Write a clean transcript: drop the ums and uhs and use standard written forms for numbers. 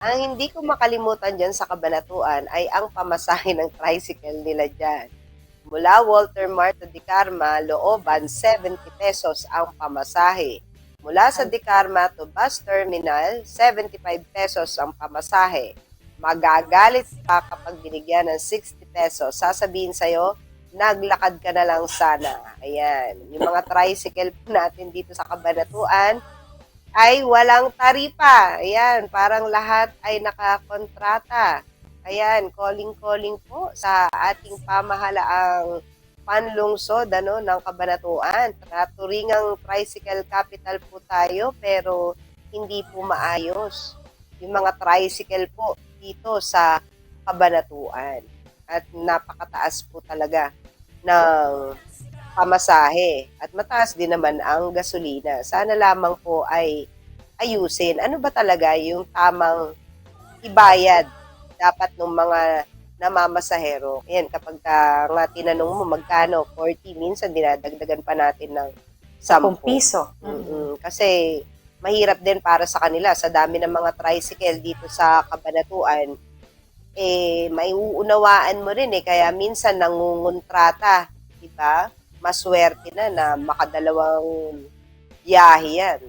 Ang hindi ko makalimutan diyan sa Cabanatuan ay ang pamasahe ng tricycle nila diyan. Mula Walter Mart to Dicarma, Looban, ₱70 ang pamasahe. Mula sa Ay, Dicarma to bus terminal, ₱75 ang pamasahe. Magagalit pa kapag binigyan ng ₱60. Sasabihin sa'yo, naglakad ka na lang sana. Ayan. Yung mga tricycle po natin dito sa Cabanatuan, ay walang taripa. Ayan, parang lahat ay nakakontrata. Ayan, calling-calling po sa ating pamahalaang panlungsod ng Cabanatuan. Naturingang tricycle capital po tayo pero hindi po maayos yung mga tricycle po dito sa Cabanatuan. At napakataas po talaga ng pamasahe at mataas din naman ang gasolina. Sana lamang po ay ayusin. Ano ba talaga yung tamang ibayad dapat ng mga namamasahero? Yan, kapag nga tinanong mo magkano, 40, minsan dinadagdagan pa natin ng 10. 10 piso. Kasi mahirap din para sa kanila sa dami ng mga tricycle dito sa Cabanatuan. May uunawaan mo rin kaya minsan nangungontrata, di ba? Maswerte na makadalawang biyahe yan.